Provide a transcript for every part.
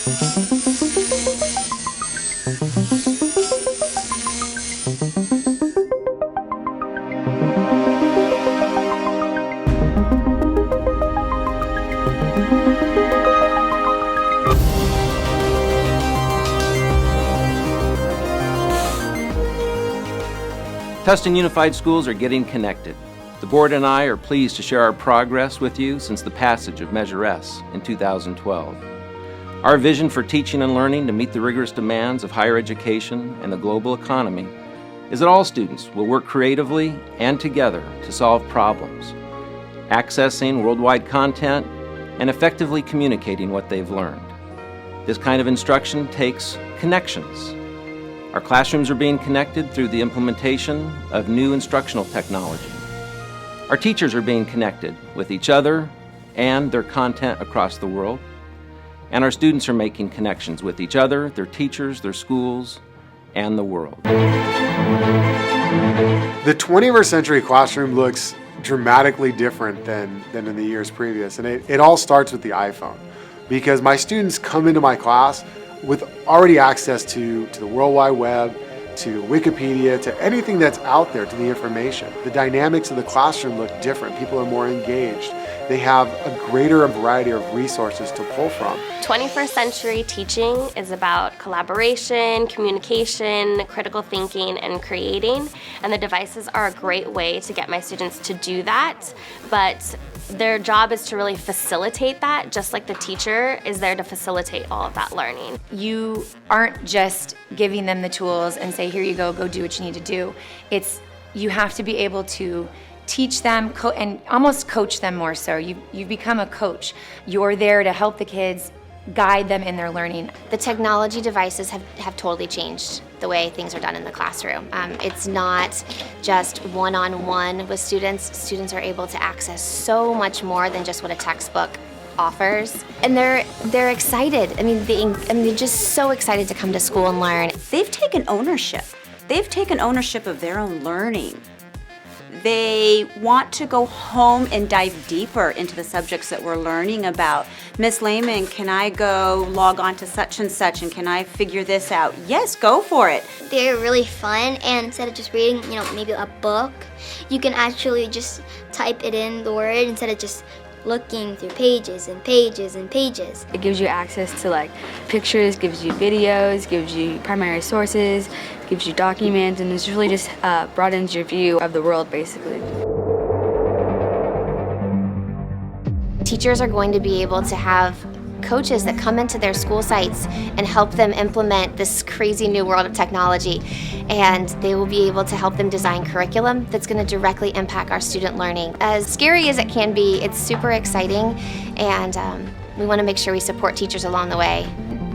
Tustin Unified Schools are getting connected. The board and I are pleased to share our progress with you since the passage of Measure S in 2012. Our vision for teaching and learning to meet the rigorous demands of higher education and the global economy is that all students will work creatively and together to solve problems, accessing worldwide content and effectively communicating what they've learned. This kind of instruction takes connections. Our classrooms are being connected through the implementation of new instructional technology. Our teachers are being connected with each other and their content across the world. And our students are making connections with each other, their teachers, their schools, and the world. The 21st century classroom looks dramatically different than in the years previous. And it all starts with the iPhone, because my students come into my class with already access to the World Wide Web, to Wikipedia, to anything that's out there, to the information. The dynamics of the classroom look different. People are more engaged. They have a greater variety of resources to pull from. 21st century teaching is about collaboration, communication, critical thinking, and creating. And the devices are a great way to get my students to do that. But their job is to really facilitate that, just like the teacher is there to facilitate all of that learning. You aren't just giving them the tools and say, here you go do what you need to do. You have to be able to teach them and almost coach them more so. You've become a coach. You're there to help the kids, guide them in their learning. The technology devices have totally changed the way things are done in the classroom. It's not just one-on-one with students. Students are able to access so much more than just what a textbook offers. And they're excited. They're just so excited to come to school and learn. They've taken ownership. They've taken ownership of their own learning. They want to go home and dive deeper into the subjects that we're learning about. Miss Lehman, can I go log on to such and such, and can I figure this out? Yes, go for it. They're really fun, and instead of just reading, maybe a book, you can actually just type it in the word instead of just looking through pages and pages and pages. It gives you access to pictures, gives you videos, gives you primary sources, gives you documents, and it's really just broadens your view of the world, basically. Teachers are going to be able to have coaches that come into their school sites and help them implement this crazy new world of technology. And they will be able to help them design curriculum that's going to directly impact our student learning. As scary as it can be, it's super exciting, and we want to make sure we support teachers along the way.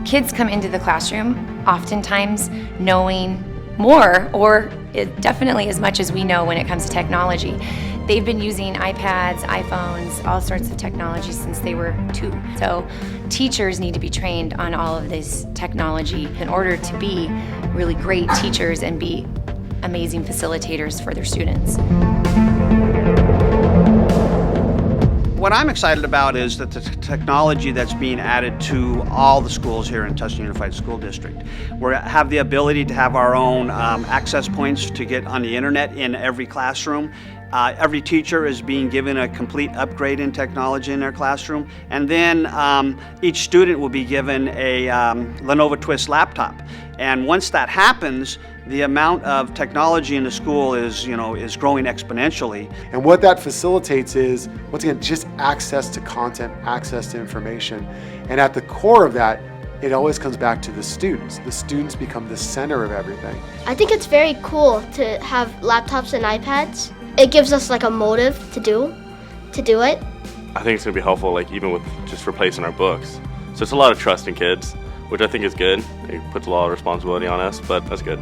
Kids come into the classroom oftentimes knowing more, or definitely as much as we know when it comes to technology. They've been using iPads, iPhones, all sorts of technology since they were 2. So teachers need to be trained on all of this technology in order to be really great teachers and be amazing facilitators for their students. What I'm excited about is that the technology that's being added to all the schools here in Tustin Unified School District. We have the ability to have our own access points to get on the internet in every classroom. Every teacher is being given a complete upgrade in technology in their classroom, and then each student will be given a Lenovo Twist laptop. And once that happens, the amount of technology in the school is growing exponentially. And what that facilitates is, once again, just access to content, access to information. And at the core of that, it always comes back to the students. The students become the center of everything. I think it's very cool to have laptops and iPads. It gives us a motive to do it. I think it's going to be helpful, even with just replacing our books. So it's a lot of trust in kids, which I think is good. It puts a lot of responsibility on us, but that's good.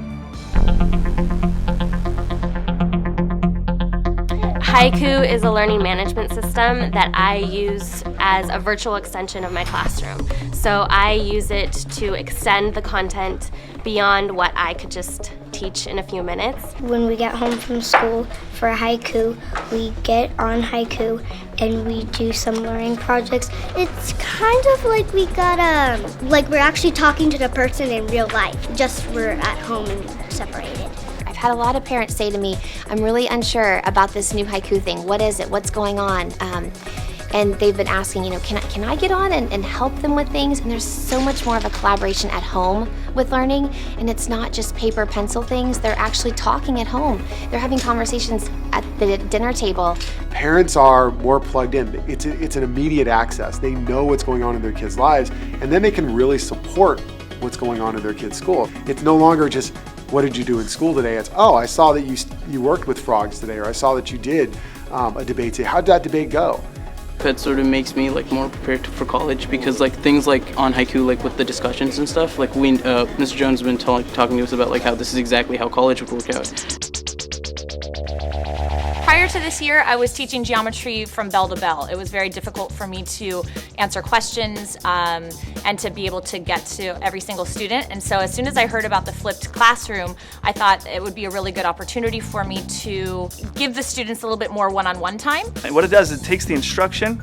Haiku is a learning management system that I use as a virtual extension of my classroom. So I use it to extend the content beyond what I could just teach in a few minutes. When we get home from school for Haiku, we get on Haiku and we do some learning projects. It's kind of like we got like we're actually talking to the person in real life, just we're at home and separated. I've had a lot of parents say to me, I'm really unsure about this new Haiku thing. What is it? What's going on? And they've been asking, can I get on and help them with things? And there's so much more of a collaboration at home with learning, and it's not just paper, pencil things. They're actually talking at home. They're having conversations at the dinner table. Parents are more plugged in. It's an immediate access. They know what's going on in their kids' lives, and then they can really support what's going on in their kids' school. It's no longer just, what did you do in school today? It's, oh, I saw that you worked with frogs today, or I saw that you did a debate today. How did that debate go? That sort of makes me more prepared for college, because things on Haiku, with the discussions and stuff, Mr. Jones has been talking to us about how this is exactly how college would work out. Prior to this year, I was teaching geometry from bell to bell. It was very difficult for me to answer questions and to be able to get to every single student. And so as soon as I heard about the flipped classroom, I thought it would be a really good opportunity for me to give the students a little bit more one-on-one time. And what it does is it takes the instruction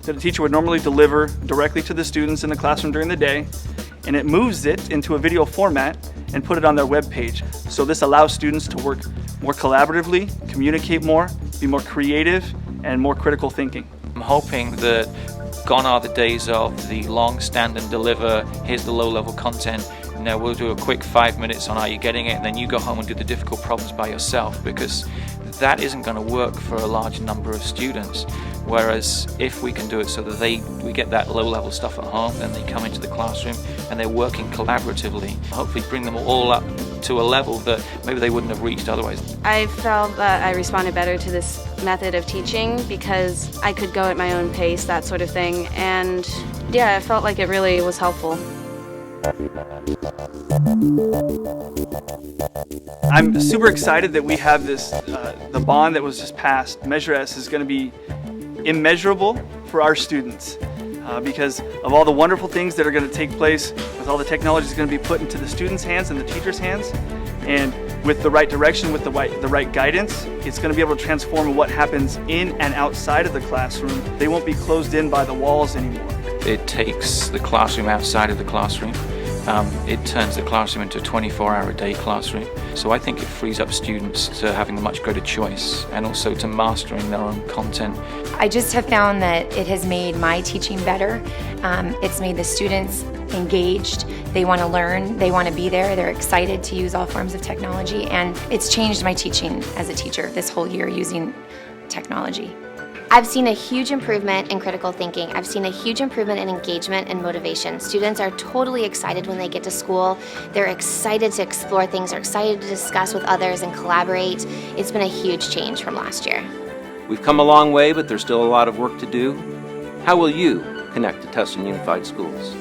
that a teacher would normally deliver directly to the students in the classroom during the day, and it moves it into a video format and put it on their web page. So this allows students to work more collaboratively, communicate more, be more creative, and more critical thinking. I'm hoping that gone are the days of the long stand and deliver, here's the low-level content, we'll do a quick 5 minutes on how you're getting it, and then you go home and do the difficult problems by yourself, because that isn't going to work for a large number of students. Whereas if we can do it so that we get that low-level stuff at home, then they come into the classroom and they're working collaboratively, hopefully bring them all up to a level that maybe they wouldn't have reached otherwise. I felt that I responded better to this method of teaching because I could go at my own pace, that sort of thing, and yeah, I felt like it really was helpful. I'm super excited that we have this, the bond that was just passed. Measure S is going to be immeasurable for our students because of all the wonderful things that are going to take place with all the technology that's going to be put into the students' hands and the teachers' hands. And with the right direction, with the right guidance, it's going to be able to transform what happens in and outside of the classroom. They won't be closed in by the walls anymore. It takes the classroom outside of the classroom. It turns the classroom into a 24-hour-a-day classroom. So I think it frees up students to having a much greater choice and also to mastering their own content. I just have found that it has made my teaching better. It's made the students engaged. They want to learn, they want to be there, they're excited to use all forms of technology, and it's changed my teaching as a teacher this whole year using technology. I've seen a huge improvement in critical thinking. I've seen a huge improvement in engagement and motivation. Students are totally excited when they get to school. They're excited to explore things. They're excited to discuss with others and collaborate. It's been a huge change from last year. We've come a long way, but there's still a lot of work to do. How will you connect to Tustin Unified Schools?